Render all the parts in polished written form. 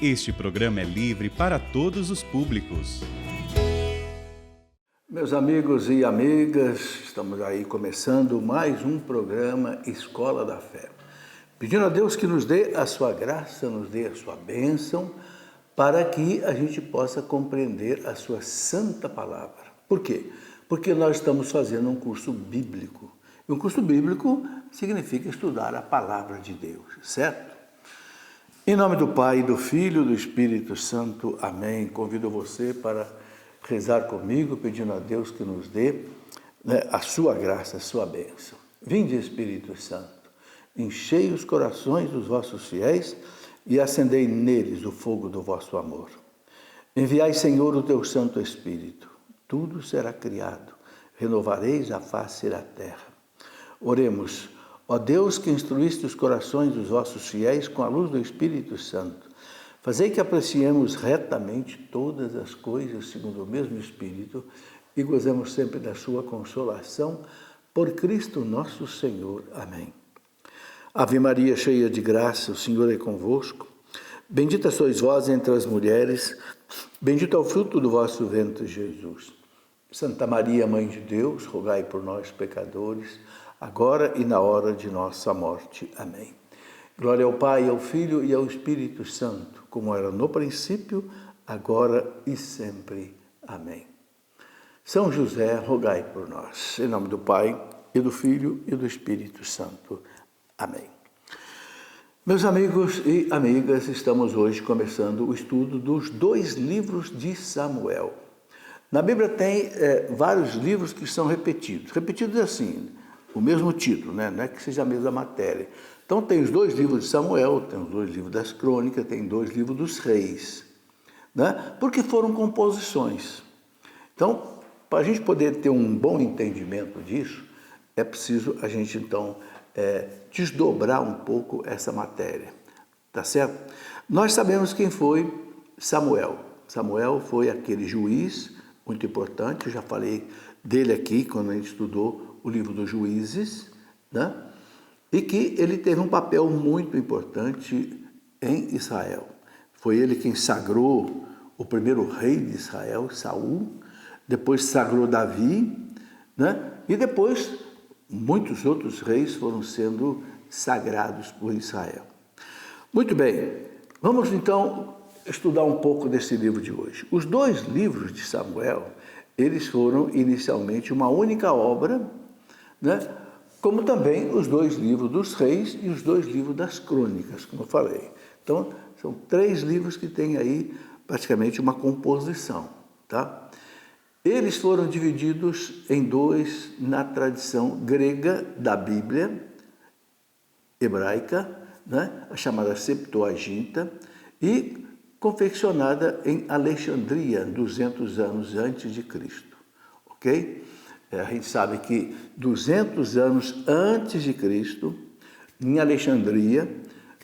Este programa é livre para todos os públicos. Meus amigos e amigas, estamos aí começando mais um programa Escola da Fé. Pedindo a Deus que nos dê a sua graça, nos dê a sua bênção, para que a gente possa compreender a sua santa palavra. Por quê? Porque nós estamos fazendo um curso bíblico. E um curso bíblico significa estudar a palavra de Deus, certo? Em nome do Pai, do Filho e do Espírito Santo, amém. Convido você para rezar comigo, pedindo a Deus que nos dê a sua graça, a sua bênção. Vinde, Espírito Santo, enchei os corações dos vossos fiéis e acendei neles o fogo do vosso amor. Enviai, Senhor, o teu Santo Espírito, tudo será criado, renovareis a face da terra. Oremos. Ó Deus, que instruíste os corações dos vossos fiéis com a luz do Espírito Santo, fazei que apreciemos retamente todas as coisas segundo o mesmo Espírito e gozemos sempre da sua consolação, por Cristo nosso Senhor. Amém. Ave Maria, cheia de graça, o Senhor é convosco. Bendita sois vós entre as mulheres, bendito é o fruto do vosso ventre, Jesus. Santa Maria, Mãe de Deus, rogai por nós, pecadores, agora e na hora de nossa morte. Amém. Glória ao Pai, ao Filho e ao Espírito Santo, como era no princípio, agora e sempre. Amém. São José, rogai por nós. Em nome do Pai, e do Filho e do Espírito Santo. Amém. Meus amigos e amigas, estamos hoje começando o estudo dos 2 livros de Samuel. Na Bíblia tem vários livros que são repetidos. Repetidos assim, o mesmo título, né? Não é que seja a mesma matéria. Então tem os 2 livros de Samuel, tem os 2 livros das crônicas, tem 2 livros dos reis, né? Porque foram composições. Então, para a gente poder ter um bom entendimento disso, é preciso a gente então desdobrar um pouco essa matéria, tá certo? Nós sabemos quem foi Samuel. Samuel foi aquele juiz muito importante, eu já falei dele aqui quando a gente estudou o livro dos Juízes, né? E que ele teve um papel muito importante em Israel. Foi ele quem sagrou o primeiro rei de Israel, Saul, depois sagrou Davi, né? E depois muitos outros reis foram sendo sagrados por Israel. Muito bem, vamos então estudar um pouco desse livro de hoje. Os 2 livros de Samuel, eles foram inicialmente uma única obra, né? Como também os 2 livros dos reis e os 2 livros das crônicas, como eu falei. Então, são 3 livros que têm aí praticamente uma composição, tá? Eles foram divididos em 2 na tradição grega da Bíblia, hebraica, né? A chamada Septuaginta, e confeccionada em Alexandria, 200 anos antes de Cristo, ok? A gente sabe que 200 anos antes de Cristo, em Alexandria,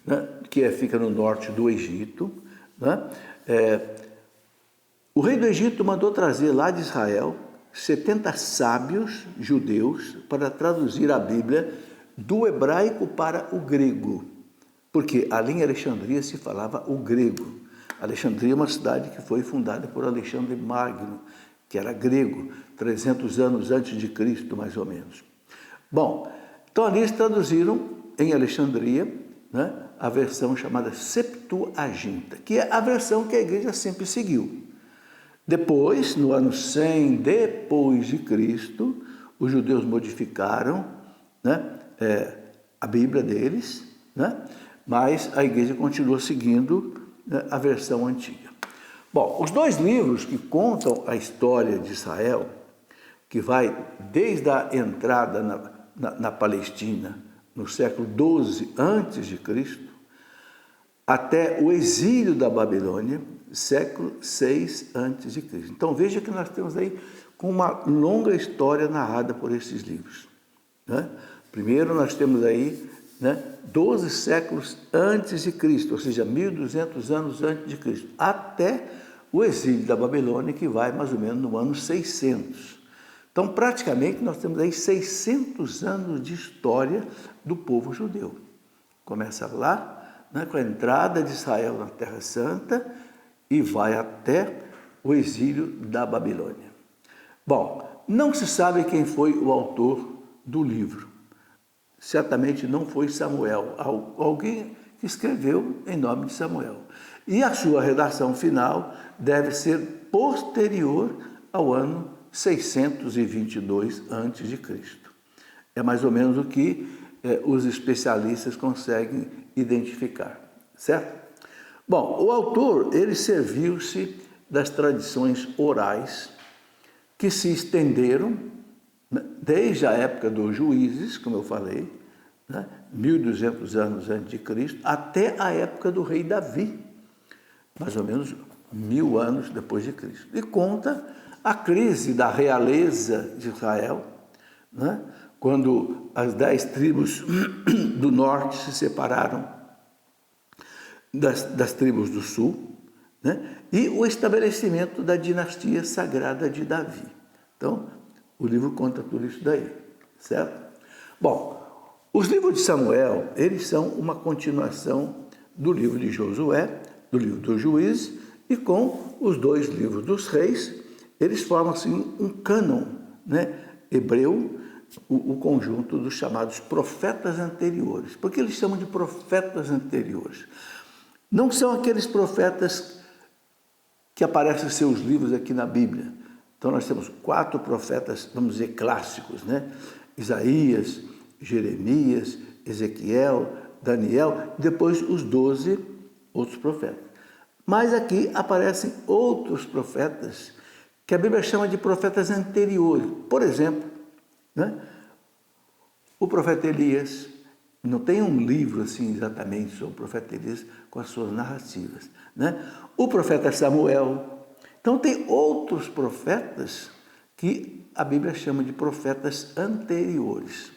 né, que fica no norte do Egito, né, o rei do Egito mandou trazer lá de Israel 70 sábios judeus para traduzir a Bíblia do hebraico para o grego, porque ali em Alexandria se falava o grego. Alexandria é uma cidade que foi fundada por Alexandre Magno, que era grego, 300 anos antes de Cristo, mais ou menos. Bom, então ali eles traduziram em Alexandria, né, a versão chamada Septuaginta, que é a versão que a igreja sempre seguiu. Depois, no ano 100 depois de Cristo, os judeus modificaram, né, a Bíblia deles, né, mas a igreja continuou seguindo, né, a versão antiga. Bom, os 2 livros que contam a história de Israel, que vai desde a entrada na Palestina, no século XII a.C., até o exílio da Babilônia, século VI a.C. Então veja que nós temos aí uma longa história narrada por esses livros, né? Primeiro nós temos aí, né, 12 séculos antes de Cristo, ou seja, 1.200 anos antes de Cristo, até o exílio da Babilônia, que vai mais ou menos no ano 600. Então, praticamente, nós temos aí 600 anos de história do povo judeu. Começa lá, né, com a entrada de Israel na Terra Santa e vai até o exílio da Babilônia. Bom, não se sabe quem foi o autor do livro. Certamente não foi Samuel, alguém que escreveu em nome de Samuel. E a sua redação final deve ser posterior ao ano 622 a.C. É mais ou menos o que os especialistas conseguem identificar, certo? Bom, o autor, ele serviu-se das tradições orais que se estenderam desde a época dos juízes, como eu falei, né, 1.200 anos antes de Cristo, até a época do rei Davi, mais ou menos 1.000 anos depois de Cristo. E conta a crise da realeza de Israel, né, quando as 10 tribos do norte se separaram das tribos do sul, né, e o estabelecimento da dinastia sagrada de Davi. Então, o livro conta tudo isso daí, certo? Bom, os livros de Samuel, eles são uma continuação do livro de Josué, do livro dos Juízes, e com os 2 livros dos reis, eles formam assim um cânon, né, hebreu, o conjunto dos chamados profetas anteriores. Por que eles chamam de profetas anteriores? Não são aqueles profetas que aparecem em seus livros aqui na Bíblia. Então, nós temos 4 profetas, vamos dizer, clássicos, né? Isaías, Jeremias, Ezequiel, Daniel, depois os 12 outros profetas. Mas aqui aparecem outros profetas que a Bíblia chama de profetas anteriores. Por exemplo, né, o profeta Elias. Não tem um livro assim exatamente sobre o profeta Elias com as suas narrativas, né? O profeta Samuel. Então, tem outros profetas que a Bíblia chama de profetas anteriores.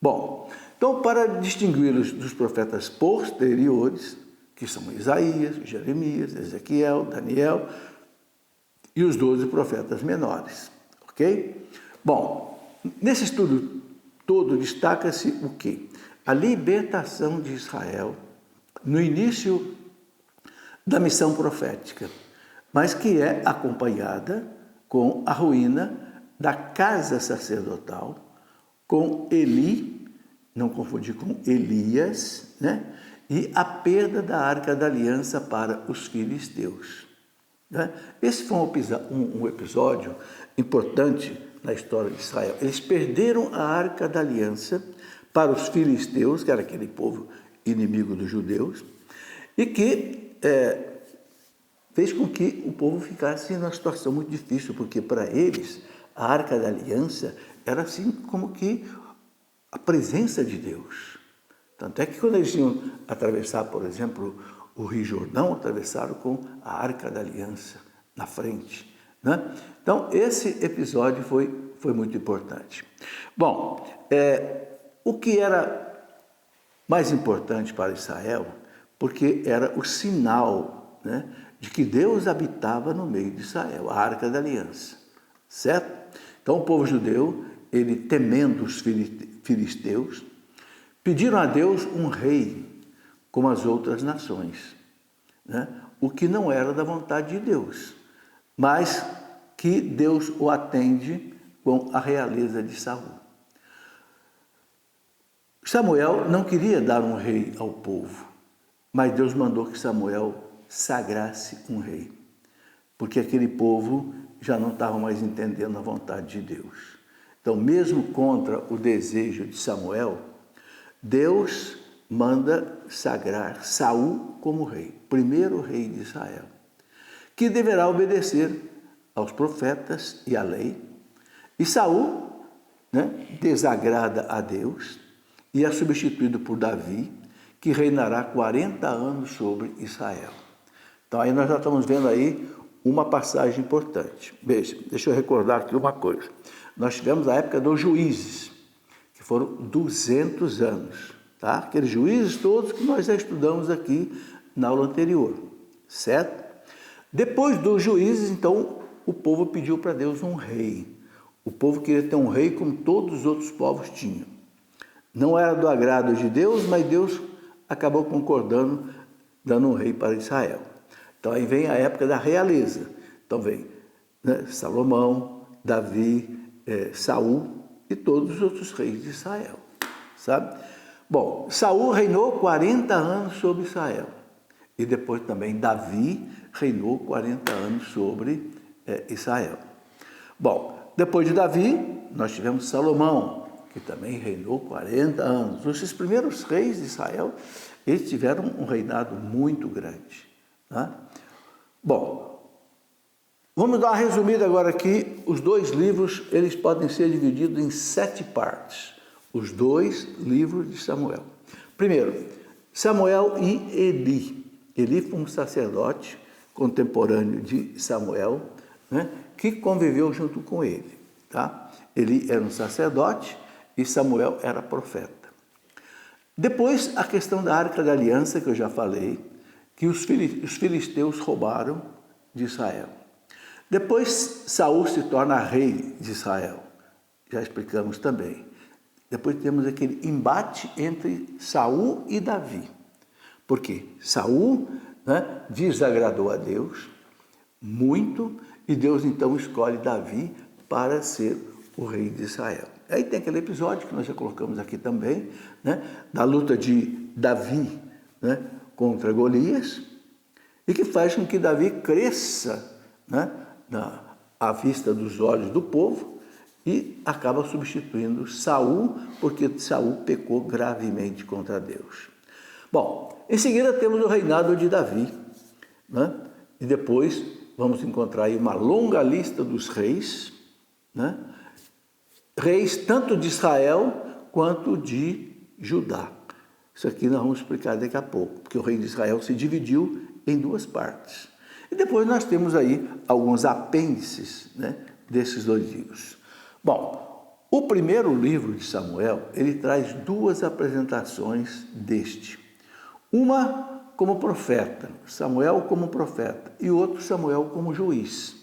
Bom, então, para distingui-los dos profetas posteriores, que são Isaías, Jeremias, Ezequiel, Daniel e os 12 profetas menores, ok? Bom, nesse estudo todo destaca-se o quê? A libertação de Israel no início da missão profética, mas que é acompanhada com a ruína da casa sacerdotal, com Eli, não confundir com Elias, né? E a perda da Arca da Aliança para os filisteus, né? Esse foi um episódio importante na história de Israel. Eles perderam a Arca da Aliança para os filisteus, que era aquele povo inimigo dos judeus, e que fez com que o povo ficasse numa situação muito difícil, porque para eles a Arca da Aliança era assim como que a presença de Deus. Tanto é que quando eles iam atravessar, por exemplo, o Rio Jordão, atravessaram com a Arca da Aliança na frente, né? Então, esse episódio foi muito importante. Bom, o que era mais importante para Israel, porque era o sinal, né, de que Deus habitava no meio de Israel, a Arca da Aliança, certo? Então, o povo judeu, ele temendo os filisteus, pediram a Deus um rei, como as outras nações, né? O que não era da vontade de Deus, mas que Deus o atende com a realeza de Saul. Samuel não queria dar um rei ao povo, mas Deus mandou que Samuel sagrasse um rei, porque aquele povo já não estava mais entendendo a vontade de Deus. Então, mesmo contra o desejo de Samuel, Deus manda sagrar Saul como rei, primeiro rei de Israel, que deverá obedecer aos profetas e à lei. E Saul, né, desagrada a Deus e é substituído por Davi, que reinará 40 anos sobre Israel. Então, aí nós já estamos vendo aí uma passagem importante. Veja, deixa eu recordar aqui uma coisa. Nós tivemos a época dos juízes, que foram 200 anos, tá? Aqueles juízes todos que nós já estudamos aqui na aula anterior, certo? Depois dos juízes, então, o povo pediu para Deus um rei. O povo queria ter um rei como todos os outros povos tinham. Não era do agrado de Deus, mas Deus acabou concordando, dando um rei para Israel. Então aí vem a época da realeza. Então vem, né, Salomão, Davi, Saul e todos os outros reis de Israel, sabe? Bom, Saul reinou 40 anos sobre Israel. E depois também Davi reinou 40 anos sobre Israel. Bom, depois de Davi, nós tivemos Salomão, que também reinou 40 anos. Esses primeiros reis de Israel, eles tiveram um reinado muito grande. Tá? Bom, vamos dar uma resumida agora aqui. Os dois livros, eles podem ser divididos em 7 partes. Os 2 livros de Samuel. Primeiro, Samuel e Eli. Eli foi um sacerdote contemporâneo de Samuel, né, que conviveu junto com ele. Tá? Eli era um sacerdote e Samuel era profeta. Depois, a questão da Arca da Aliança, que eu já falei, que os filisteus roubaram de Israel. Depois, Saul se torna rei de Israel. Já explicamos também. Depois temos aquele embate entre Saul e Davi. Por quê? Saul, né, desagradou a Deus muito e Deus então escolhe Davi para ser o rei de Israel. Aí tem aquele episódio que nós já colocamos aqui também, né, da luta de Davi, né, contra Golias, e que faz com que Davi cresça, né, à vista dos olhos do povo e acaba substituindo Saul, porque Saul pecou gravemente contra Deus. Bom, em seguida temos o reinado de Davi, né? E depois vamos encontrar aí uma longa lista dos reis, né? Reis tanto de Israel quanto de Judá. Isso aqui nós vamos explicar daqui a pouco, porque o reino de Israel se dividiu em 2 partes. E depois nós temos aí alguns apêndices, né, desses 2 livros. Bom, o primeiro livro de Samuel, ele traz 2 apresentações deste. Uma como profeta, Samuel como profeta, e outro Samuel como juiz.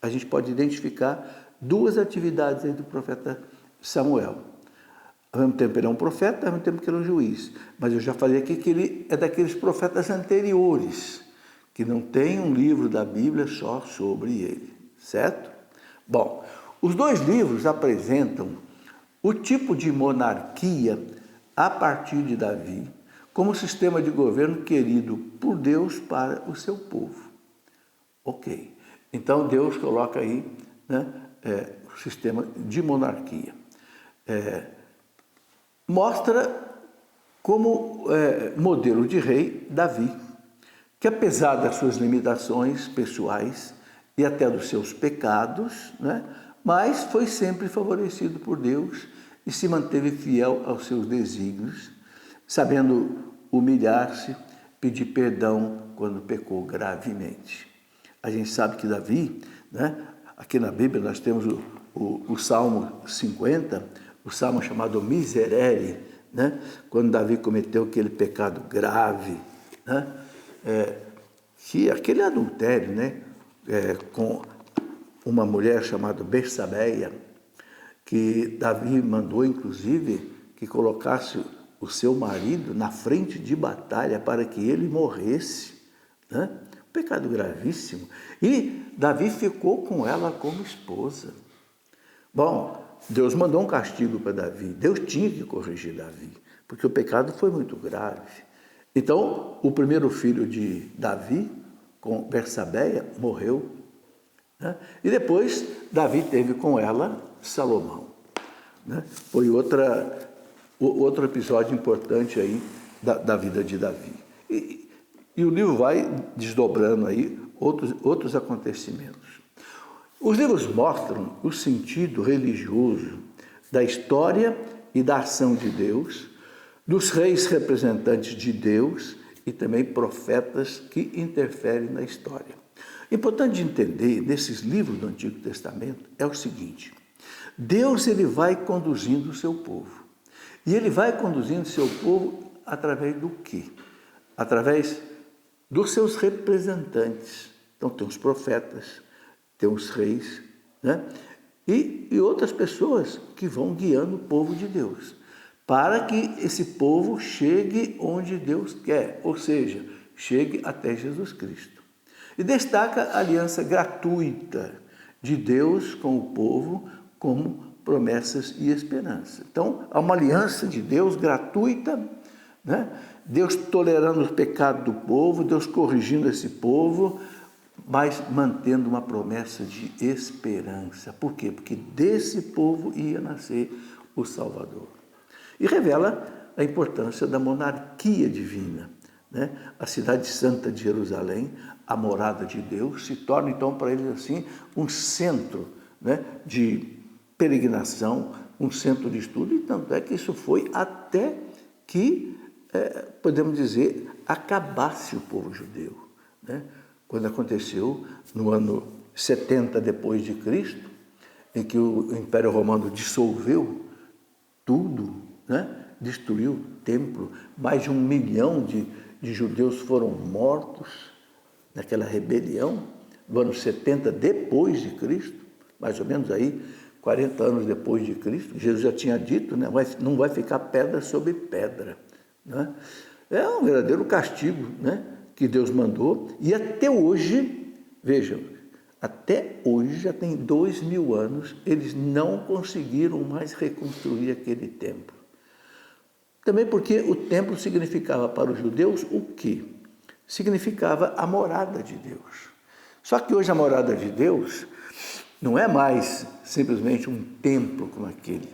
A gente pode identificar 2 atividades aí do profeta Samuel. Ao mesmo tempo ele é um profeta, ao mesmo tempo que ele é um juiz. Mas eu já falei aqui que ele é daqueles profetas anteriores, que não tem um livro da Bíblia só sobre ele, certo? Bom, os 2 livros apresentam o tipo de monarquia a partir de Davi, como sistema de governo querido por Deus para o seu povo. Ok. Então Deus coloca aí, né, o sistema de monarquia. Mostra como modelo de rei Davi, que apesar das suas limitações pessoais e até dos seus pecados, né, mas foi sempre favorecido por Deus e se manteve fiel aos seus desígnios, sabendo humilhar-se, pedir perdão quando pecou gravemente. A gente sabe que Davi, né, aqui na Bíblia nós temos o Salmo 50, o Salmo chamado Miserere, né, quando Davi cometeu aquele pecado grave, né, que aquele adultério, né, com uma mulher chamada Betsabeia, que Davi mandou, inclusive, que colocasse o seu marido na frente de batalha para que ele morresse, né? Um pecado gravíssimo. E Davi ficou com ela como esposa. Bom, Deus mandou um castigo para Davi. Deus tinha que corrigir Davi, porque o pecado foi muito grave. Então, o primeiro filho de Davi, com Betsabeia, morreu, né? E depois Davi teve com ela Salomão, né? Foi outro episódio importante aí da vida de Davi. E o livro vai desdobrando aí outros acontecimentos. Os livros mostram o sentido religioso da história e da ação de Deus, dos reis representantes de Deus e também profetas que interferem na história. Importante entender nesses livros do Antigo Testamento é o seguinte: Deus ele vai conduzindo o seu povo. E ele vai conduzindo o seu povo através do quê? Através dos seus representantes. Então tem os profetas, tem os reis, né? E outras pessoas que vão guiando o povo de Deus. para que esse povo chegue onde Deus quer, ou seja, chegue até Jesus Cristo. E destaca a aliança gratuita de Deus com o povo como promessas e esperança. Então, há uma aliança de Deus gratuita, né? Deus tolerando os pecados do povo, Deus corrigindo esse povo, mas mantendo uma promessa de esperança. Por quê? Porque desse povo ia nascer o Salvador. E revela a importância da monarquia divina, né? A cidade santa de Jerusalém, a morada de Deus, se torna então para eles assim um centro, né, de peregrinação, um centro de estudo, e tanto é que isso foi até que, podemos dizer, acabasse o povo judeu, né? Quando aconteceu no ano 70 depois de Cristo, em que o Império Romano dissolveu tudo, né? Destruiu o templo, mais de 1 milhão de judeus foram mortos naquela rebelião do ano 70 depois de Cristo, mais ou menos aí 40 anos depois de Cristo. Jesus já tinha dito, né? Não vai ficar pedra sobre pedra, né? É um verdadeiro castigo, né, que Deus mandou, e até hoje, vejam, até hoje, já tem 2000 anos, eles não conseguiram mais reconstruir aquele templo. Também porque o templo significava para os judeus o quê? Significava a morada de Deus. Só que hoje a morada de Deus não é mais simplesmente um templo como aquele.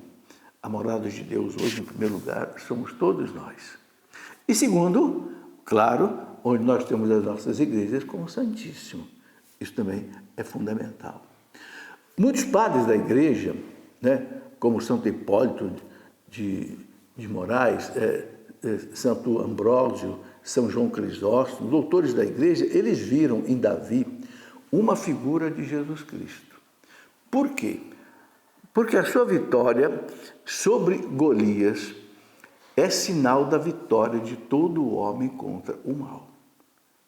A morada de Deus hoje, em primeiro lugar, somos todos nós. E segundo, claro, onde nós temos as nossas igrejas com o Santíssimo. Isso também é fundamental. Muitos padres da igreja, né, como Santo Hipólito de Moraes, Santo Ambrósio, São João Crisóstomo, doutores da igreja, eles viram em Davi uma figura de Jesus Cristo. Por quê? Porque a sua vitória sobre Golias é sinal da vitória de todo homem contra o mal.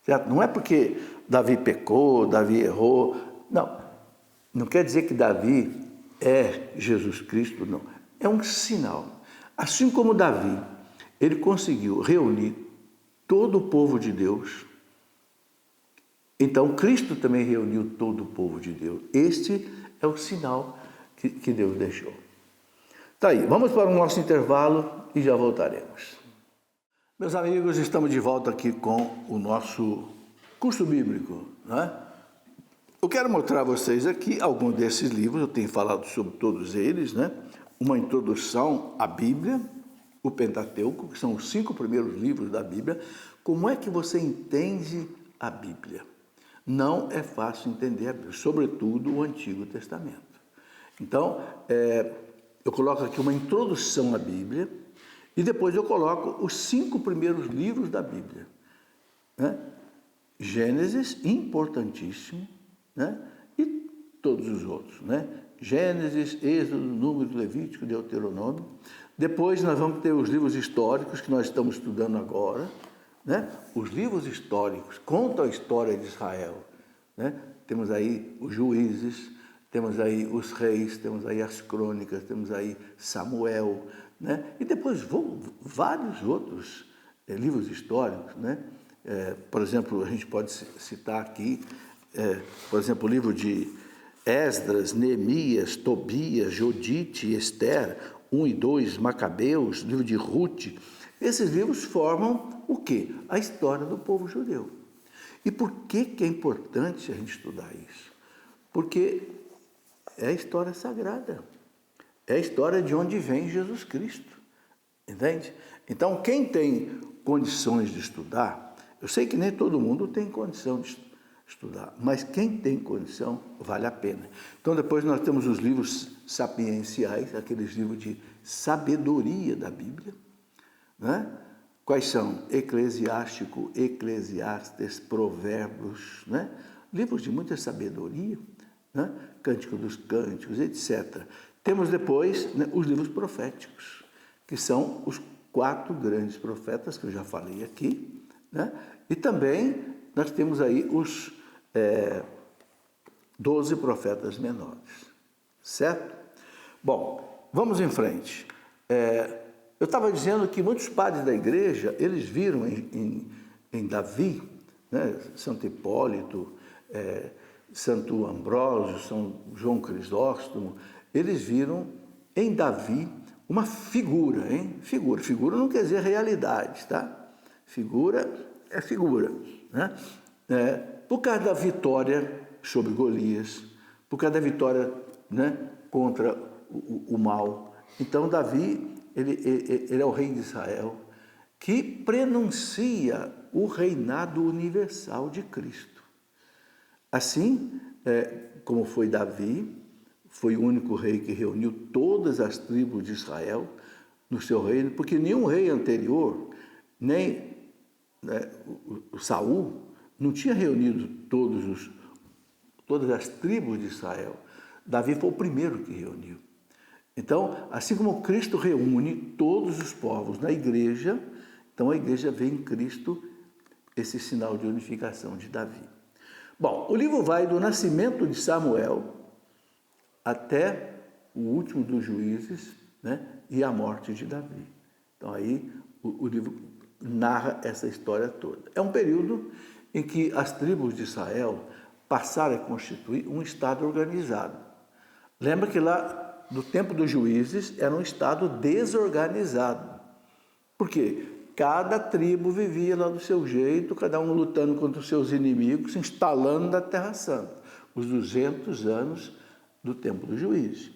Certo? Não é porque Davi pecou, Davi errou, não quer dizer que Davi é Jesus Cristo, não. É um sinal. Assim como Davi, ele conseguiu reunir todo o povo de Deus, então Cristo também reuniu todo o povo de Deus. Este é o sinal que Deus deixou. Tá aí, vamos para o nosso intervalo e já voltaremos. Meus amigos, estamos de volta aqui com o nosso curso bíblico, né? Eu quero mostrar a vocês aqui alguns desses livros, eu tenho falado sobre todos eles, né? Uma introdução à Bíblia, o Pentateuco, que são os 5 primeiros livros da Bíblia. Como é que você entende a Bíblia? Não é fácil entender a Bíblia, sobretudo o Antigo Testamento. Então, eu coloco aqui uma introdução à Bíblia e depois eu coloco os 5 primeiros livros da Bíblia, né? Gênesis, importantíssimo, né? E todos os outros, né? Gênesis, Êxodo, Número, Levítico, Deuteronômio. Depois nós vamos ter os livros históricos que nós estamos estudando agora, né? Os livros históricos contam a história de Israel, né? Temos aí os Juízes, temos aí os Reis, temos aí as Crônicas, temos aí Samuel, né? E depois vários outros livros históricos, né? Por exemplo, a gente pode citar aqui, por exemplo, o livro de Esdras, Neemias, Tobias, Judite, Esther, 1 e 2, Macabeus, livro de Ruth. Esses livros formam o quê? A história do povo judeu. E por que é importante a gente estudar isso? Porque é a história sagrada. É a história de onde vem Jesus Cristo. Entende? Então, quem tem condições de estudar, eu sei que nem todo mundo tem condição de estudar, mas quem tem condição, vale a pena. Então, depois nós temos os livros sapienciais, aqueles livros de sabedoria da Bíblia, né? Quais são? Eclesiástico, Eclesiastes, Provérbios, né? Livros de muita sabedoria, né? Cântico dos Cânticos, etc. Temos depois, né, os livros proféticos, que são os 4 grandes profetas que eu já falei aqui, né? E também nós temos aí os 12 profetas menores, certo? Bom, vamos em frente. eu estava dizendo que muitos padres da igreja, eles viram em Davi, né, Santo Hipólito, Santo Ambrósio, São João Crisóstomo, eles viram em Davi uma figura, hein? Figura não quer dizer realidade, tá? Figura é figura, né? Por causa da vitória sobre Golias, por causa da vitória, né, contra o mal. Então Davi, ele é o rei de Israel, que prenuncia o reinado universal de Cristo. Assim, como foi Davi, foi o único rei que reuniu todas as tribos de Israel no seu reino, porque nenhum rei anterior, nem o Saul, não tinha reunido todas as tribos de Israel. Davi foi o primeiro que reuniu. Então, assim como Cristo reúne todos os povos na igreja, então a igreja vê em Cristo esse sinal de unificação de Davi. Bom, o livro vai do nascimento de Samuel até o último dos juízes, né, e a morte de Davi. Então aí o livro narra essa história toda. É um período em que as tribos de Israel passaram a constituir um estado organizado. Lembra que lá no tempo dos juízes era um estado desorganizado. Por quê? Cada tribo vivia lá do seu jeito, cada um lutando contra os seus inimigos, se instalando na Terra Santa. Os 200 anos do tempo do juízo.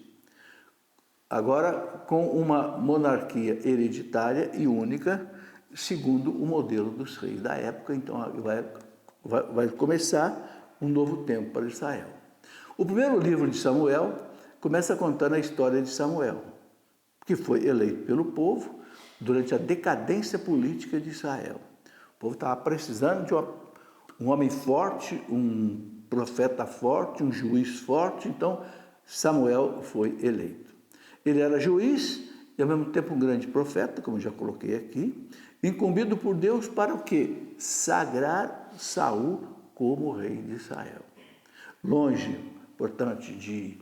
Agora, com uma monarquia hereditária e única, segundo o modelo dos reis da época, então vai começar um novo tempo para Israel. O primeiro livro de Samuel começa contando a história de Samuel, que foi eleito pelo povo durante a decadência política de Israel. O povo estava precisando de um homem forte, um profeta forte, um juiz forte, então Samuel foi eleito. Ele era juiz e ao mesmo tempo um grande profeta, como já coloquei aqui, incumbido por Deus para o quê? Sagrar Saul como rei de Israel. Longe, portanto, de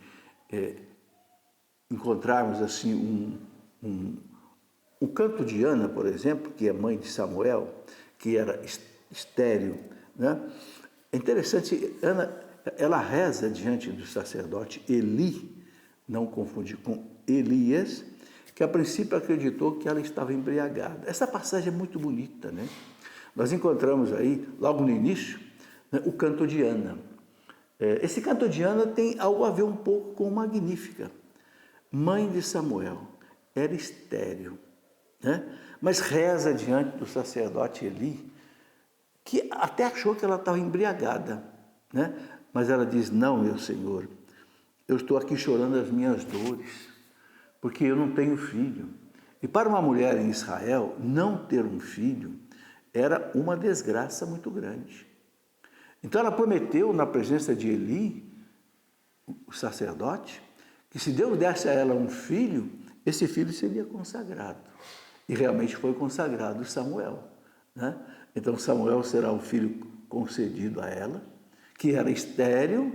encontrarmos assim o canto de Ana, por exemplo, que é mãe de Samuel, que era estéril, né? É interessante, Ana, ela reza diante do sacerdote Eli, não confundir com Elias, que a princípio acreditou que ela estava embriagada. Essa passagem é muito bonita, né? Nós encontramos aí, logo no início, né, o canto de Ana. Esse canto de Ana tem algo a ver um pouco com Magnífica. Mãe de Samuel, era estéril, né? Mas reza diante do sacerdote Eli, que até achou que ela estava embriagada, né? Mas ela diz, não, meu Senhor, eu estou aqui chorando as minhas dores, porque eu não tenho filho. E para uma mulher em Israel, não ter um filho era uma desgraça muito grande. Então ela prometeu, na presença de Eli, o sacerdote, que se Deus desse a ela um filho, esse filho seria consagrado. E realmente foi consagrado Samuel, né? Então Samuel será o filho concedido a ela, que era estéril,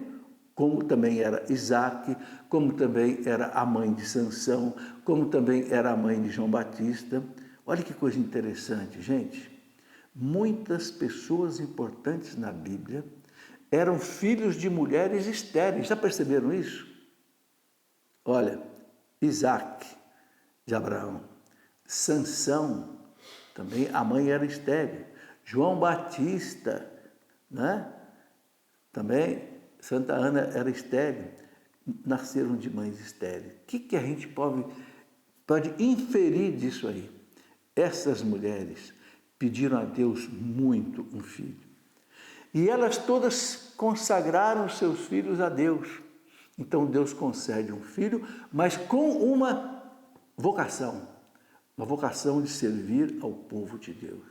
como também era Isaque, como também era a mãe de Sansão, como também era a mãe de João Batista. Olha que coisa interessante, gente. Muitas pessoas importantes na Bíblia eram filhos de mulheres estéreis. Já perceberam isso? Olha, Isaque, de Abraão. Sansão, também a mãe era estéril. João Batista, né? Também Santa Ana era estéril. Nasceram de mães estéreis. O que a gente pode inferir disso aí? Essas mulheres pediram a Deus muito um filho. E elas todas consagraram seus filhos a Deus. Então Deus concede um filho, mas com uma vocação de servir ao povo de Deus.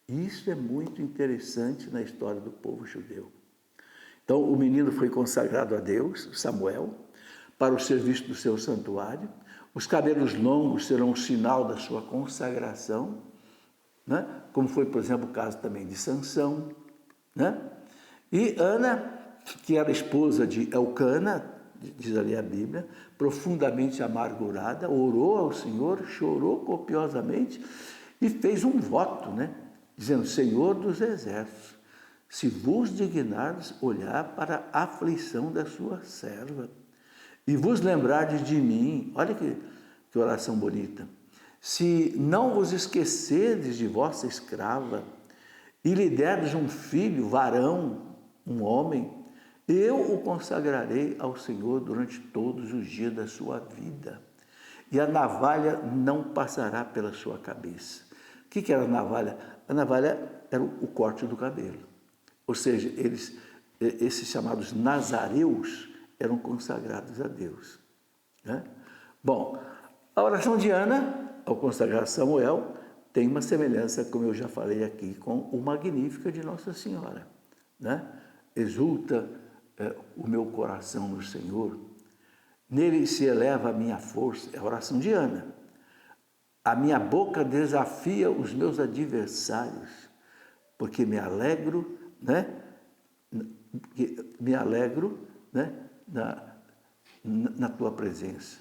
Isso é muito interessante na história do povo judeu. Então o menino foi consagrado a Deus, Samuel, para o serviço do seu santuário. Os cabelos longos serão um sinal da sua consagração, né? Como foi, por exemplo, o caso também de Sansão, né? E Ana, que era esposa de Elcana, diz ali a Bíblia, profundamente amargurada, orou ao Senhor, chorou copiosamente e fez um voto, né? Dizendo: Senhor dos exércitos, se vos dignardes olhar para a aflição da sua serva e vos lembrardes de mim, olha que oração bonita, se não vos esquecerdes de vossa escrava e lhe derdes um filho, varão, um homem, eu o consagrarei ao Senhor durante todos os dias da sua vida, e a navalha não passará pela sua cabeça. O que era a navalha? A navalha era o corte do cabelo. Ou seja, esses chamados nazareus eram consagrados a Deus, né? Bom, a oração de Ana, ao consagrar Samuel, tem uma semelhança, como eu já falei aqui, com o Magnífica de Nossa Senhora, né? Exulta o meu coração no Senhor, nele se eleva a minha força, é a oração de Ana. A minha boca desafia os meus adversários, porque me alegro, né? Me alegro, né? na tua presença,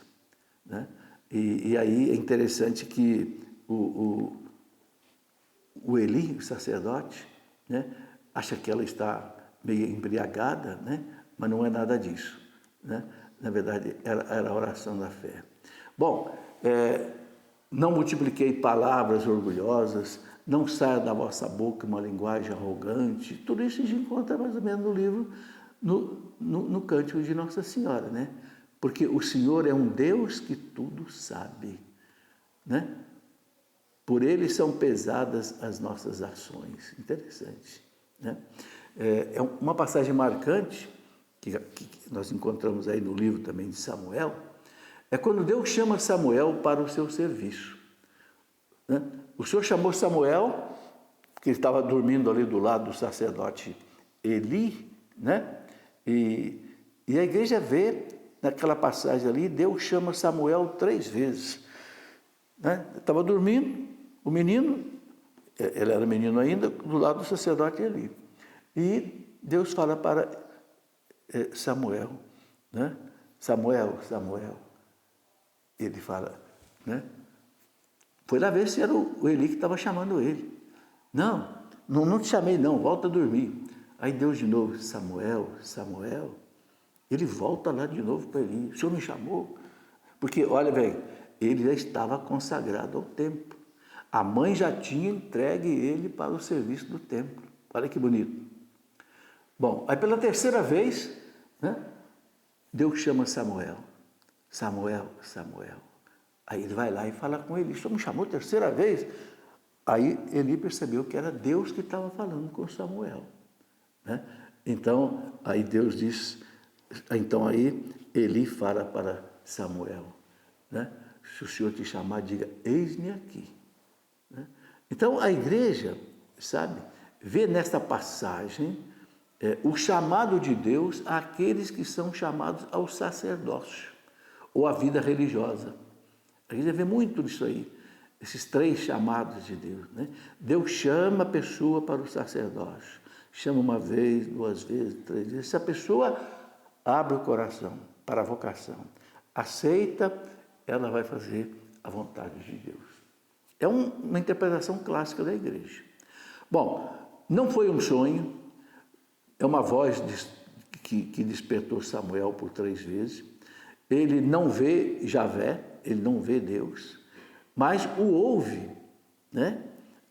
né? E aí é interessante que o Eli, o sacerdote, né? Acha que ela está meio embriagada, né? Mas não é nada disso, né? Na verdade, era a oração da fé. Bom, não multipliquei palavras orgulhosas, não saia da vossa boca uma linguagem arrogante. Tudo isso a gente encontra mais ou menos no livro, no Cântico de Nossa Senhora, né? Porque o Senhor é um Deus que tudo sabe, né? Por ele são pesadas as nossas ações. Interessante, né? É uma passagem marcante que nós encontramos aí no livro também de Samuel, é quando Deus chama Samuel para o seu serviço, né? O Senhor chamou Samuel, porque ele estava dormindo ali do lado do sacerdote Eli, né? E a igreja vê naquela passagem ali, Deus chama Samuel 3 vezes, né? Estava dormindo, o menino, ele era menino ainda, do lado do sacerdote Eli. E Deus fala para Samuel, né? Samuel, Samuel. Ele fala, né? Foi lá ver se era o Eli que estava chamando ele. Não te chamei não, volta a dormir. Aí Deus de novo, Samuel, Samuel. Ele volta lá de novo para Eli. O Senhor me chamou? Porque, olha bem, ele já estava consagrado ao templo. A mãe já tinha entregue ele para o serviço do templo. Olha que bonito. Bom, aí pela terceira vez, né, Deus chama Samuel. Samuel, Samuel. Aí ele vai lá e fala com ele. O Senhor me chamou terceira vez? Aí Eli percebeu que era Deus que estava falando com Samuel, né? Então, aí Deus diz... Então aí Eli fala para Samuel, né? Se o Senhor te chamar, diga, eis-me aqui, né? Então a igreja, sabe, vê nesta passagem o chamado de Deus àqueles que são chamados ao sacerdócio ou à vida religiosa. A igreja vê muito disso aí, esses 3 chamados de Deus, né? Deus chama a pessoa para o sacerdócio, chama uma vez, 2 vezes, 3 vezes. Se a pessoa abre o coração para a vocação, aceita, ela vai fazer a vontade de Deus. É uma interpretação clássica da igreja. Bom, não foi um sonho, é uma voz que despertou Samuel por 3 vezes. Ele não vê Javé, ele não vê Deus, mas o ouve, né?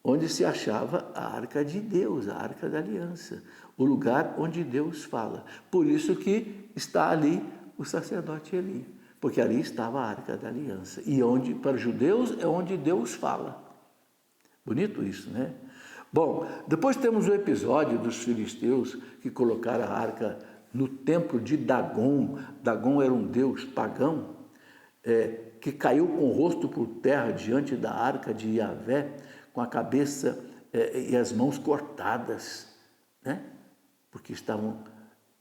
Onde se achava a arca de Deus, a arca da aliança, o lugar onde Deus fala. Por isso que está ali o sacerdote Eli, porque ali estava a arca da aliança. E onde, para os judeus, é onde Deus fala. Bonito isso, né? Bom, depois temos o episódio dos filisteus que colocaram a arca no templo de Dagon. Dagon era um deus pagão, que caiu com o rosto por terra diante da arca de Yahvé, com a cabeça e as mãos cortadas, né? Porque estavam,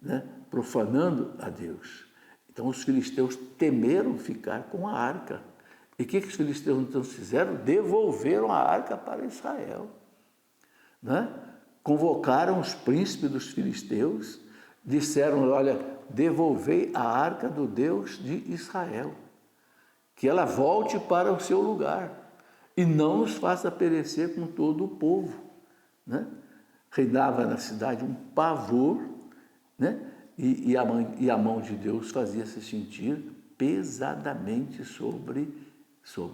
né, profanando a Deus. Então os filisteus temeram ficar com a arca. E o que os filisteus então fizeram? Devolveram a arca para Israel, né? Convocaram os príncipes dos filisteus, disseram, olha, devolvei a arca do Deus de Israel, que ela volte para o seu lugar e não nos faça perecer com todo o povo. Né? Reinava na cidade um pavor, né? E a mão de Deus fazia se sentir pesadamente sobre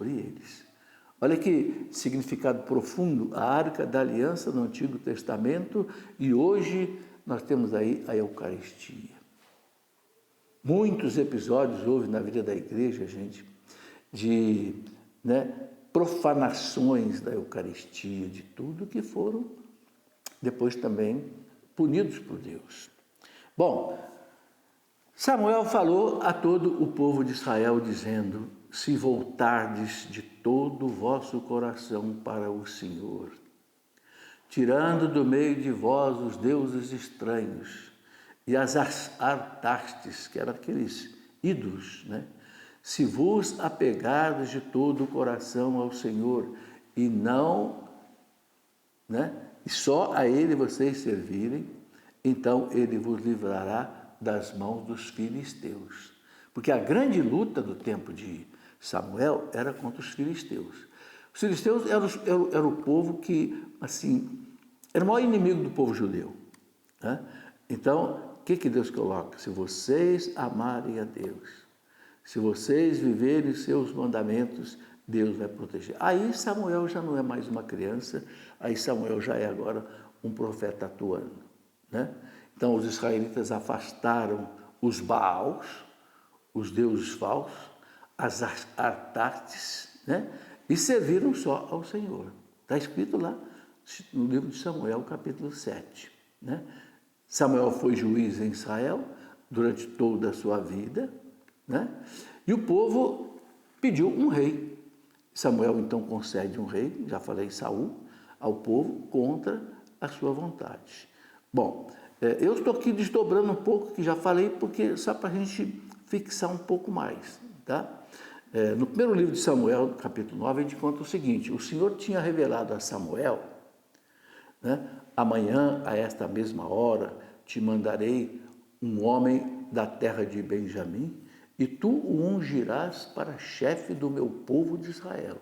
eles. Olha que significado profundo, a Arca da Aliança no Antigo Testamento, e hoje nós temos aí a Eucaristia. Muitos episódios houve na vida da igreja, gente, de profanações da Eucaristia, de tudo que foram depois também punidos por Deus. Bom, Samuel falou a todo o povo de Israel, dizendo: se voltardes de todo o vosso coração para o Senhor, tirando do meio de vós os deuses estranhos, e as artastes, que eram aqueles ídolos, né? Se vos apegardes de todo o coração ao Senhor, e não, e só a Ele vocês servirem, então Ele vos livrará das mãos dos filisteus. Porque a grande luta do tempo de Samuel era contra os filisteus. Os filisteus eram o povo que, assim, era o maior inimigo do povo judeu. Né? Então, o que Deus coloca? Se vocês amarem a Deus, se vocês viverem os seus mandamentos, Deus vai proteger. Aí Samuel já não é mais uma criança, aí Samuel já é agora um profeta atuando. Né? Então os israelitas afastaram os Baals, os deuses falsos, as Artastes, né? E serviram só ao Senhor. Está escrito lá no livro de Samuel, capítulo 7. Né? Samuel foi juiz em Israel durante toda a sua vida, né? E o povo pediu um rei. Samuel então concede um rei, já falei, Saul, ao povo contra a sua vontade. Bom, eu estou aqui desdobrando um pouco, que já falei, porque só para a gente fixar um pouco mais. Tá? No primeiro livro de Samuel, capítulo 9, a gente conta o seguinte: o Senhor tinha revelado a Samuel, né, amanhã, a esta mesma hora, te mandarei um homem da terra de Benjamim, e tu o ungirás para chefe do meu povo de Israel,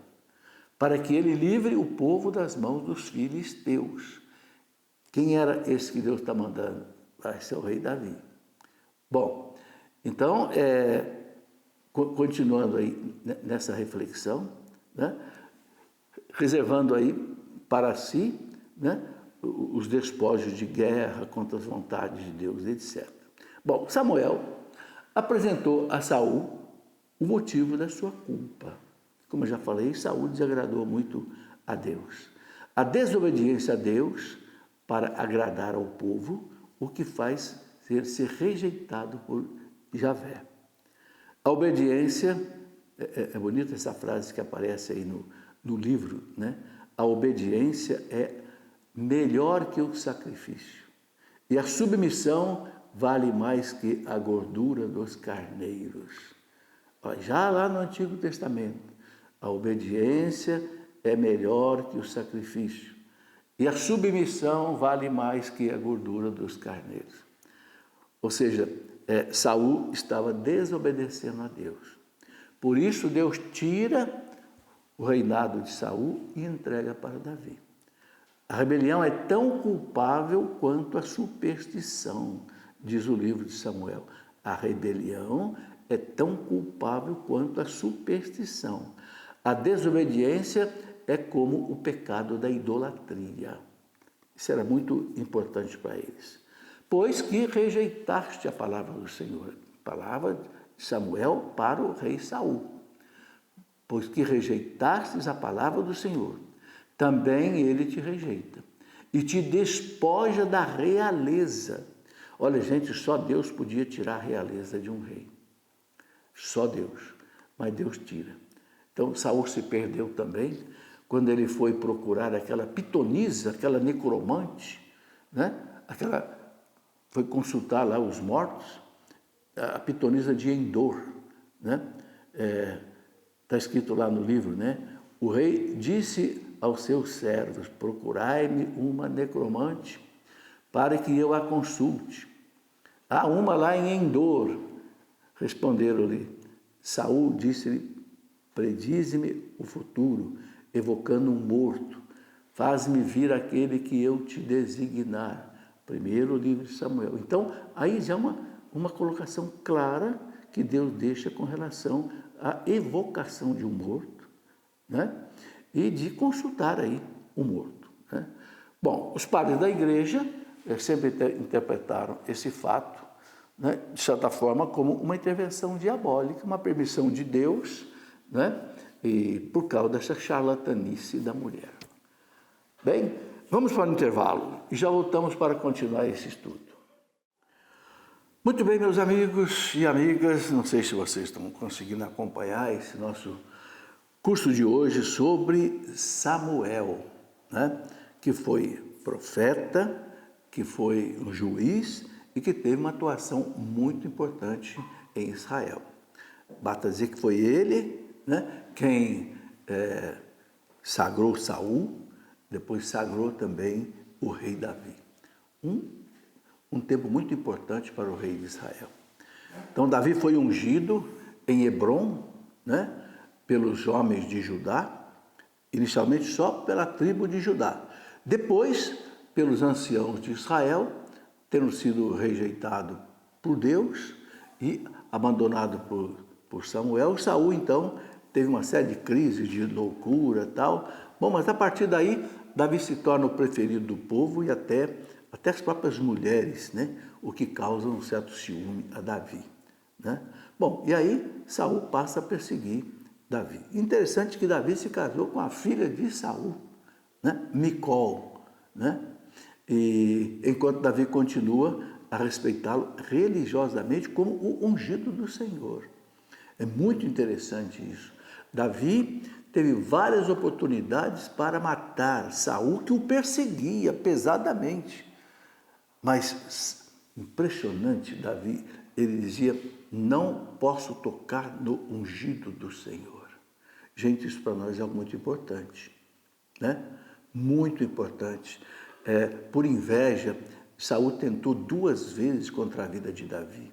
para que ele livre o povo das mãos dos filisteus. Quem era esse que Deus está mandando? Vai ser o rei Davi. Bom, então, continuando aí nessa reflexão, né, reservando aí para si, né, os despojos de guerra contra as vontades de Deus, etc. Bom, Samuel apresentou a Saul o motivo da sua culpa. Como eu já falei, Saul desagradou muito a Deus. A desobediência a Deus para agradar ao povo, o que faz ser rejeitado por Javé. A obediência, é bonita essa frase que aparece aí no livro, né? A obediência é melhor que o sacrifício, e a submissão vale mais que a gordura dos carneiros. Já lá no Antigo Testamento, a obediência é melhor que o sacrifício, e a submissão vale mais que a gordura dos carneiros. Ou seja, Saul estava desobedecendo a Deus. Por isso Deus tira o reinado de Saul e entrega para Davi. A rebelião é tão culpável quanto a superstição, diz o livro de Samuel. A rebelião é tão culpável quanto a superstição. A desobediência é como o pecado da idolatria. Isso era muito importante para eles. Pois que rejeitaste a palavra do Senhor, palavra de Samuel para o rei Saul. Pois que rejeitastes a palavra do Senhor, também ele te rejeita e te despoja da realeza. Olha, gente, só Deus podia tirar a realeza de um rei. Só Deus. Mas Deus tira. Então, Saul se perdeu também quando ele foi procurar aquela pitonisa, aquela necromante, né? Foi consultar lá os mortos, a pitonisa de Endor, né? Está escrito lá no livro, né? O rei disse aos seus servos: procurai-me uma necromante para que eu a consulte. Há uma lá em Endor. Responderam-lhe, Saul disse-lhe, predize-me o futuro, evocando um morto. Faz-me vir aquele que eu te designar. Primeiro livro de Samuel. Então, aí já uma colocação clara que Deus deixa com relação à evocação de um morto, né? E de consultar aí o morto, né? Bom, os padres da igreja sempre interpretaram esse fato, né, de certa forma, como uma intervenção diabólica, uma permissão de Deus, né, e por causa dessa charlatanice da mulher. Bem, vamos para o intervalo e já voltamos para continuar esse estudo. Muito bem, meus amigos e amigas, não sei se vocês estão conseguindo acompanhar esse nosso curso de hoje sobre Samuel, né, que foi profeta, que foi um juiz e que teve uma atuação muito importante em Israel. Basta dizer que foi ele, né, quem sagrou Saul, depois sagrou também o rei Davi. Um tempo muito importante para o rei de Israel. Então, Davi foi ungido em Hebrom, né, pelos homens de Judá, inicialmente só pela tribo de Judá. Depois, pelos anciãos de Israel, tendo sido rejeitado por Deus e abandonado por Samuel. Saul, então, teve uma série de crises de loucura e tal. Bom, mas a partir daí, Davi se torna o preferido do povo e até as próprias mulheres, né? O que causa um certo ciúme a Davi, né? Bom, e aí Saul passa a perseguir Davi. Interessante que Davi se casou com a filha de Saul, né? Micol, né? E enquanto Davi continua a respeitá-lo religiosamente como o ungido do Senhor. É muito interessante isso. Davi teve várias oportunidades para matar Saul, que o perseguia pesadamente. Mas, impressionante, Davi, ele dizia, não posso tocar no ungido do Senhor. Gente, isso para nós é algo muito importante, né? Muito importante. Por inveja, Saul tentou 2 vezes contra a vida de Davi,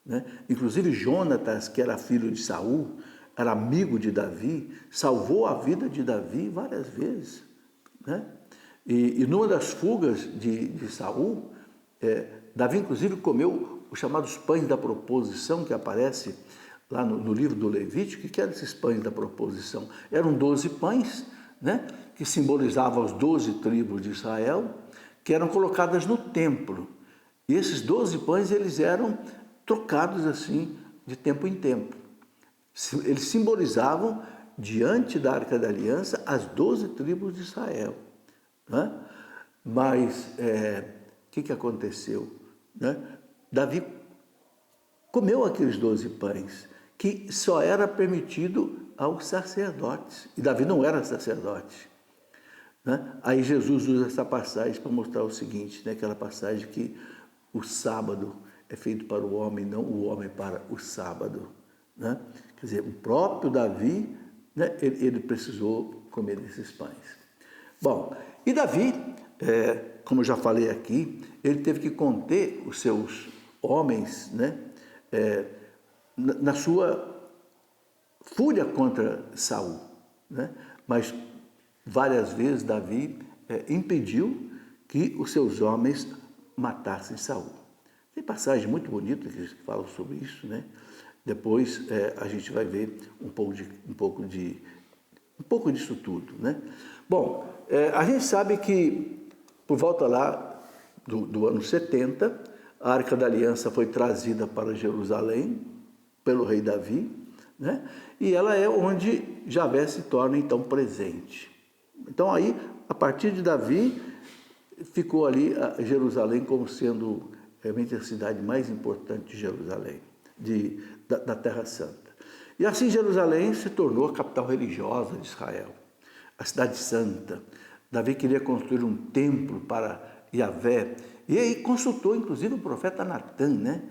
né? Inclusive Jonatas, que era filho de Saul, era amigo de Davi, salvou a vida de Davi várias vezes, né? E numa das fugas de Saul, Davi inclusive comeu os chamados pães da proposição, que aparece lá no livro do Levítico. O que eram esses pães da proposição? Eram 12 pães, né, que simbolizavam as 12 tribos de Israel, que eram colocadas no templo. E esses 12 pães, eles eram trocados assim, de tempo em tempo. Eles simbolizavam, diante da Arca da Aliança, as 12 tribos de Israel, né? Mas o que aconteceu, né? Davi comeu aqueles 12 pães, que só era permitido aos sacerdotes. E Davi não era sacerdote, né? Aí Jesus usa essa passagem para mostrar o seguinte, né? Aquela passagem que o sábado é feito para o homem, não o homem para o sábado, né? Quer dizer, o próprio Davi, né, ele precisou comer desses pães. Bom, e Davi, como eu já falei aqui, ele teve que conter os seus homens, né, na sua fúria contra Saul, né? Mas várias vezes Davi impediu que os seus homens matassem Saul. Tem passagem muito bonita que falam sobre isso, né? Depois a gente vai ver um pouco disso tudo, né? Bom, a gente sabe que por volta lá do ano 70, a Arca da Aliança foi trazida para Jerusalém pelo rei Davi, né? E ela é onde Javé se torna então presente. Então aí, a partir de Davi, ficou ali Jerusalém como sendo realmente a cidade mais importante de Jerusalém, da Terra Santa. E assim Jerusalém se tornou a capital religiosa de Israel, a cidade santa. Davi queria construir um templo para Yahvé, e aí consultou inclusive o profeta Natã, né?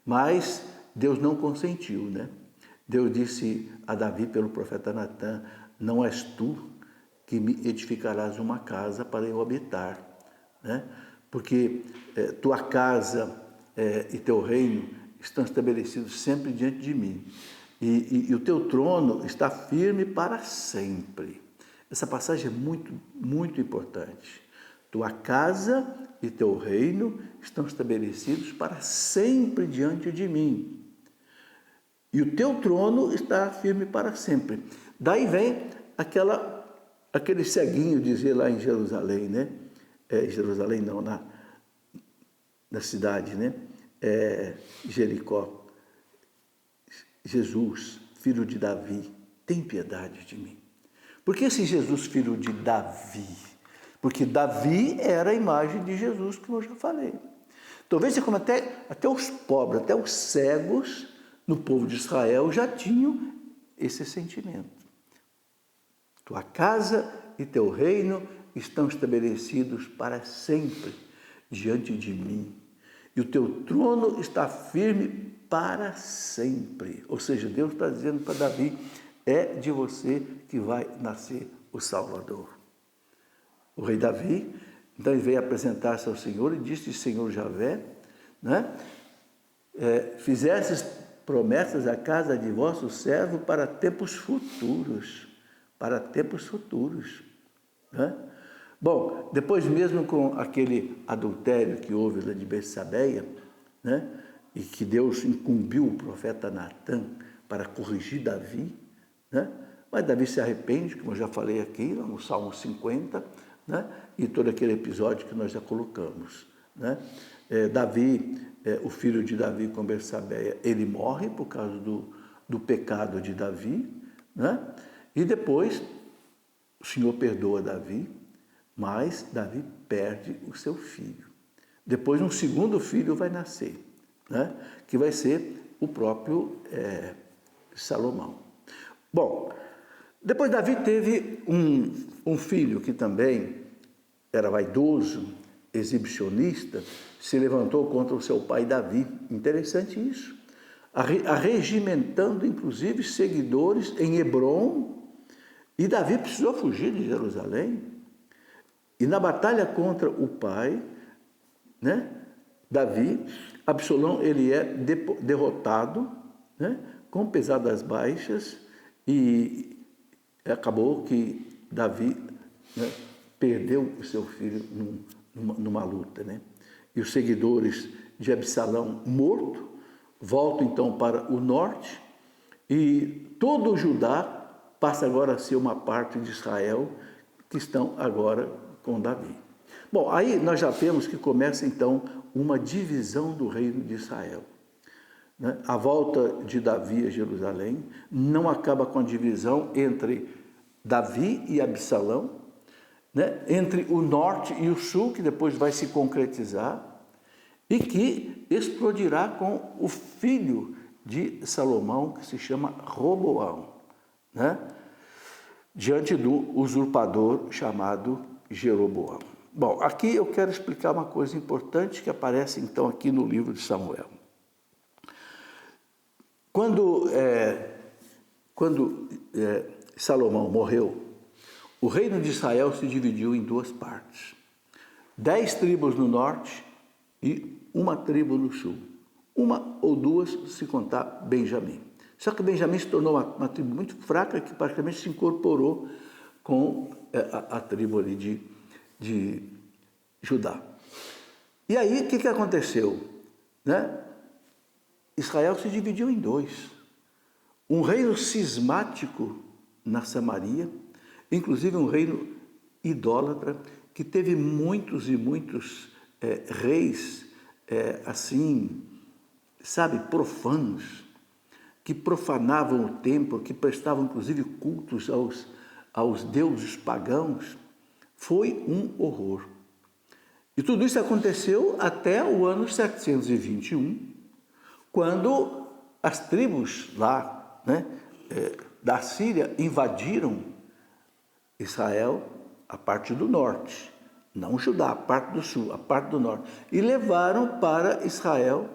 Mas Deus não consentiu, né? Deus disse a Davi pelo profeta Natã, não és tu que me edificarás uma casa para eu habitar, né? Porque tua casa e teu reino estão estabelecidos sempre diante de mim. E o teu trono está firme para sempre. Essa passagem é muito, muito importante. Tua casa e teu reino estão estabelecidos para sempre diante de mim. E o teu trono está firme para sempre. Daí vem aquele ceguinho dizer lá em Jerusalém, né? Jerusalém não, na cidade, né? Jericó. Jesus, filho de Davi, tem piedade de mim. Por que esse Jesus, filho de Davi? Porque Davi era a imagem de Jesus, como eu já falei. Então veja como até os pobres, até os cegos no povo de Israel já tinham esse sentimento. Tua casa e teu reino estão estabelecidos para sempre diante de mim. E o teu trono está firme para sempre. Ou seja, Deus está dizendo para Davi, é de você que vai nascer o Salvador. O rei Davi, então ele veio apresentar-se ao Senhor e disse, Senhor Javé, né? Fizestes promessas à casa de vosso servo para tempos futuros. Para tempos futuros. Né? Bom, depois mesmo com aquele adultério que houve lá de Betsabeia, né? E que Deus incumbiu o profeta Natã para corrigir Davi, né? Mas Davi se arrepende, como eu já falei aqui, no Salmo 50, né? E todo aquele episódio que nós já colocamos. Né? Davi, o filho de Davi com Betsabeia, ele morre por causa do pecado de Davi, né? E depois o Senhor perdoa Davi, mas Davi perde o seu filho. Depois um segundo filho vai nascer, né? Que vai ser o próprio Salomão. Bom, depois Davi teve um filho que também era vaidoso, exibicionista, se levantou contra o seu pai Davi. Interessante isso. Arregimentando, inclusive, seguidores em Hebrom, e Davi precisou fugir de Jerusalém. E na batalha contra o pai, né, Davi, Absalão, ele é derrotado, né, com pesadas baixas, e acabou que Davi, né, perdeu o seu filho numa luta. Né? E os seguidores de Absalão morto voltam então para o norte, e todo o Judá passa agora a ser uma parte de Israel, que estão agora com Davi. Bom, aí nós já vemos que começa então uma divisão do reino de Israel. Né? A volta de Davi a Jerusalém não acaba com a divisão entre Davi e Absalão, né? Entre o norte e o sul, que depois vai se concretizar, e que explodirá com o filho de Salomão, que se chama Roboão, né? Diante do usurpador chamado Jeroboão. Bom, aqui eu quero explicar uma coisa importante que aparece então aqui no livro de Samuel. Quando Salomão morreu, o reino de Israel se dividiu em duas partes. 10 tribos no norte e uma tribo no sul. Uma ou duas, se contar Benjamim. Só que Benjamim se tornou uma tribo muito fraca, que praticamente se incorporou com a tribo ali de Judá. E aí, o que aconteceu? Né? Israel se dividiu em dois. Um reino cismático na Samaria, inclusive um reino idólatra, que teve muitos e muitos reis, assim, sabe, profanos, que profanavam o templo, que prestavam inclusive cultos aos deuses pagãos. Foi um horror. E tudo isso aconteceu até o ano 721, quando as tribos lá, né, da Síria invadiram Israel, a parte do norte, não Judá, a parte do sul, a parte do norte, e levaram para Israel,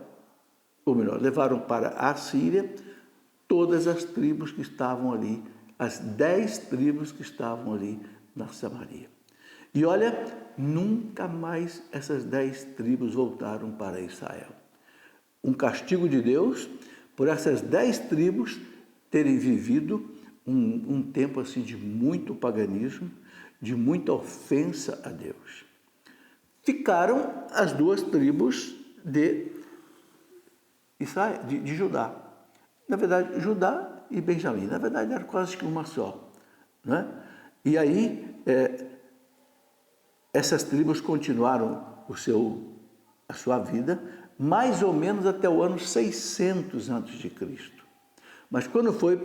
ou melhor, levaram para a Síria todas as tribos que estavam ali, as 10 tribos que estavam ali na Samaria. E olha, nunca mais essas 10 tribos voltaram para Israel. um castigo de Deus por essas 10 tribos terem vivido um tempo assim de muito paganismo, de muita ofensa a Deus. Ficaram as 2 tribos de Israel, de Judá. Na verdade, Judá e Benjamim. Na verdade, era quase que uma só. Né? E aí, essas tribos continuaram a sua vida mais ou menos até o ano 600 a.C. Mas quando foi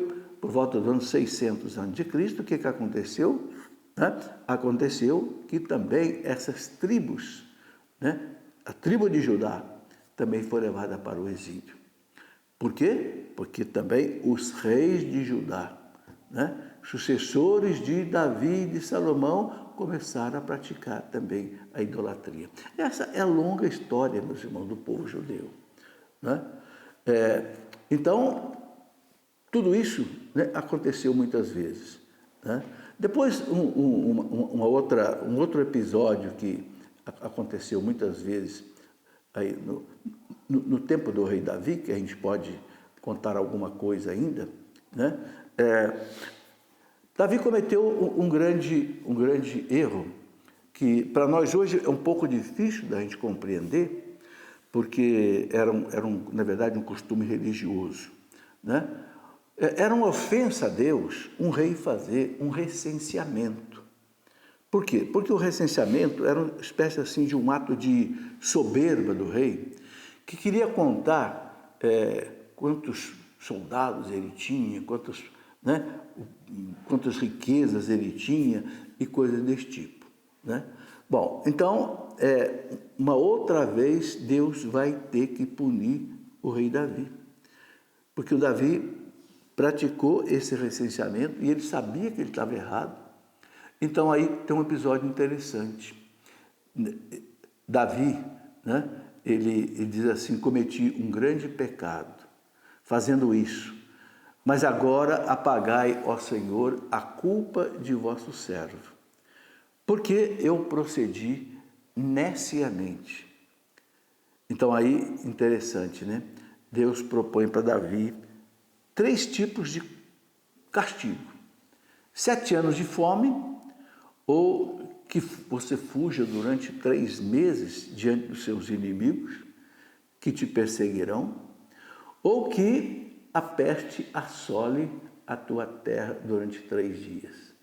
por volta do ano 600 a.C., o que aconteceu? Né? Aconteceu que também essas tribos, né? A tribo de Judá também foi levada para o exílio. Por quê? Porque também os reis de Judá, né? Sucessores de Davi e de Salomão, começaram a praticar também a idolatria. Essa é a longa história, meus irmãos, do povo judeu. Né? Então, tudo isso, né, aconteceu muitas vezes. Né? Depois, um outro episódio que aconteceu muitas vezes aí no tempo do rei Davi, que a gente pode contar alguma coisa ainda, né? Davi cometeu um grande erro, que para nós hoje é um pouco difícil da gente compreender, porque era na verdade, um costume religioso. Né? Era uma ofensa a Deus um rei fazer um recenseamento. Por quê? Porque o recenseamento era uma espécie assim de um ato de soberba do rei, que queria contar quantos soldados ele tinha, quantas riquezas ele tinha e coisas desse tipo. Né? Bom, então, uma outra vez, Deus vai ter que punir o rei Davi, porque o Davi praticou esse recenseamento e ele sabia que ele estava errado. Então, aí tem um episódio interessante. Davi, né, ele diz assim: cometi um grande pecado fazendo isso, mas agora apagai, ó Senhor, a culpa de vosso servo, porque eu procedi neciamente. Então aí, interessante, né? Deus propõe para Davi 3 tipos de castigo: 7 anos de fome, ou que você fuja durante 3 meses diante dos seus inimigos, que te perseguirão, ou que a peste assole a tua terra durante 3 dias.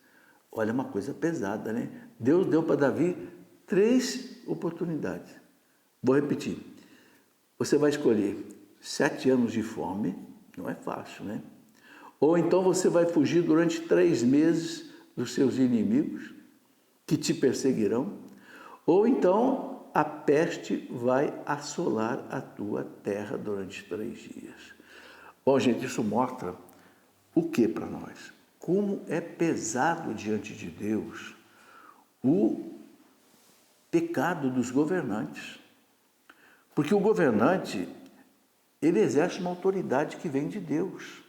Olha, uma coisa pesada, né? Deus deu para Davi 3 oportunidades. Vou repetir. Você vai escolher 7 anos de fome, não é fácil, né? Ou então você vai fugir durante 3 meses dos seus inimigos, que te perseguirão, ou então a peste vai assolar a tua terra durante 3 dias. Bom, gente, isso mostra o que para nós? Como é pesado diante de Deus o pecado dos governantes. Porque o governante, ele exerce uma autoridade que vem de Deus.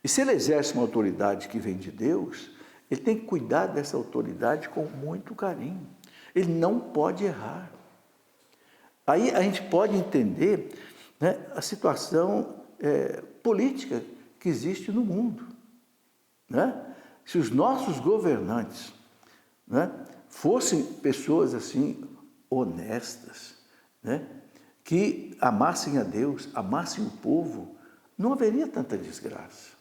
E se ele exerce uma autoridade que vem de Deus, ele tem que cuidar dessa autoridade com muito carinho. Ele não pode errar. Aí a gente pode entender, né, a situação política que existe no mundo. Né? Se os nossos governantes, né, fossem pessoas assim honestas, né, que amassem a Deus, amassem o povo, não haveria tanta desgraça.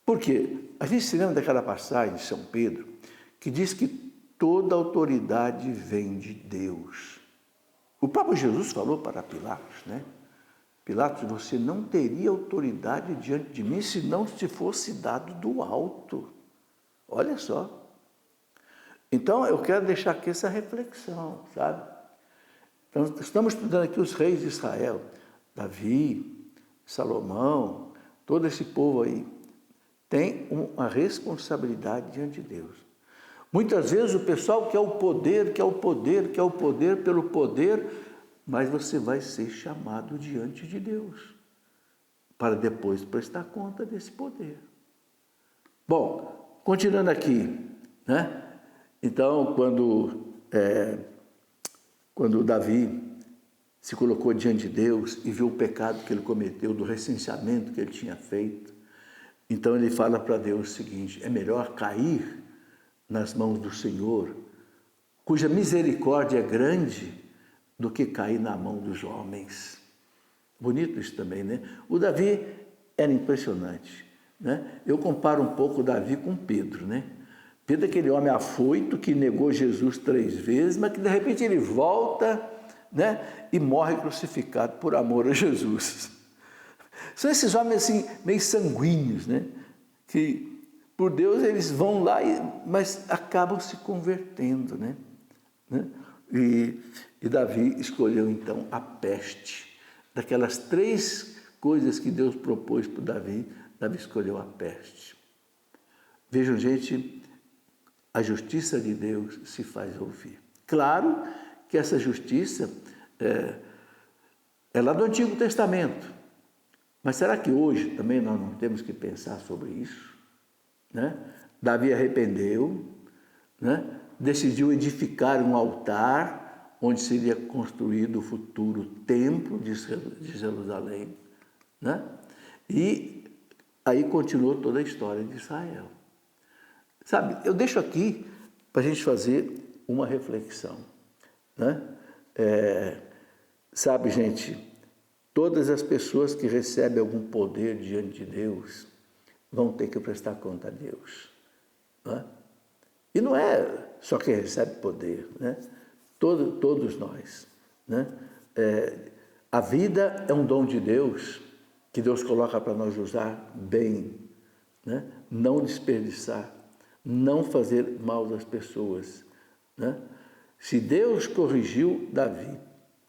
Por quê? A gente se lembra daquela passagem de São Pedro, que diz que toda autoridade vem de Deus. O próprio Jesus falou para Pilatos, né? Pilatos, você não teria autoridade diante de mim se não te fosse dado do alto. Olha só. Então, eu quero deixar aqui essa reflexão, sabe? Então, estamos estudando aqui os reis de Israel, Davi, Salomão, todo esse povo aí, tem uma responsabilidade diante de Deus. Muitas vezes o pessoal quer o poder, quer o poder, quer o poder pelo poder, mas você vai ser chamado diante de Deus, para depois prestar conta desse poder. Bom, continuando aqui, né? Então, quando Davi se colocou diante de Deus e viu o pecado que ele cometeu, do recenseamento que ele tinha feito. Então ele fala para Deus o seguinte: é melhor cair nas mãos do Senhor, cuja misericórdia é grande, do que cair na mão dos homens. Bonito isso também, né? O Davi era impressionante, né? Eu comparo um pouco o Davi com Pedro, né? Pedro é aquele homem afoito que negou Jesus 3 vezes, mas que de repente ele volta, né? E morre crucificado por amor a Jesus. São esses homens assim, meio sanguíneos, né? Que por Deus eles vão lá, mas acabam se convertendo, né? E Davi escolheu então a peste. Daquelas 3 coisas que Deus propôs para Davi, Davi escolheu a peste. Vejam, gente, a justiça de Deus se faz ouvir. Claro que essa justiça é lá do Antigo Testamento. Mas será que hoje também nós não temos que pensar sobre isso? Né? Davi arrependeu, né? Decidiu edificar um altar onde seria construído o futuro templo de Jerusalém. Né? E aí continuou toda a história de Israel. Sabe, eu deixo aqui para a gente fazer uma reflexão. Né? Sabe, gente, todas as pessoas que recebem algum poder diante de Deus vão ter que prestar conta a Deus. Né? E não é só quem recebe poder, né? Todos nós. Né? A vida é um dom de Deus, que Deus coloca para nós usar bem, né? Não desperdiçar, não fazer mal às pessoas. Né? Se Deus corrigiu Davi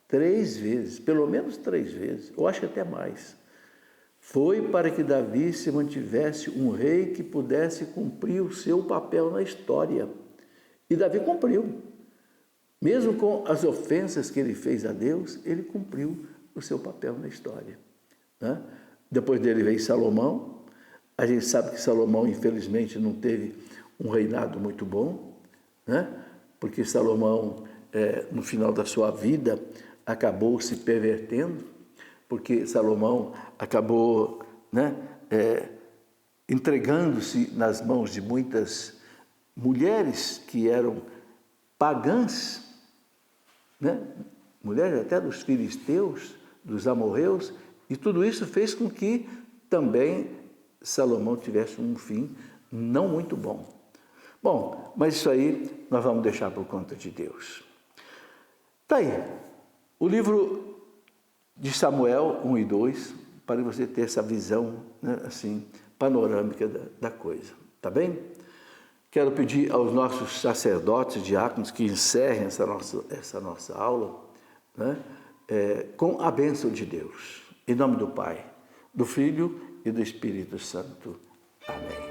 3 vezes, pelo menos 3 vezes, eu acho que até mais, foi para que Davi se mantivesse um rei que pudesse cumprir o seu papel na história. E Davi cumpriu. Mesmo com as ofensas que ele fez a Deus, ele cumpriu o seu papel na história. Né? Depois dele veio Salomão. A gente sabe que Salomão, infelizmente, não teve um reinado muito bom, né? Porque Salomão, no final da sua vida, acabou se pervertendo, porque Salomão acabou, né, entregando-se nas mãos de muitas mulheres que eram pagãs, né? Mulheres até dos filisteus, dos amorreus, e tudo isso fez com que também Salomão tivesse um fim não muito bom. Bom, mas isso aí nós vamos deixar por conta de Deus. Está aí, o livro de Samuel 1 e 2, para você ter essa visão, né, assim, panorâmica da coisa, tá bem? Quero pedir aos nossos sacerdotes, diáconos, que encerrem essa nossa aula, né, com a bênção de Deus. Em nome do Pai, do Filho e do Espírito Santo. Amém.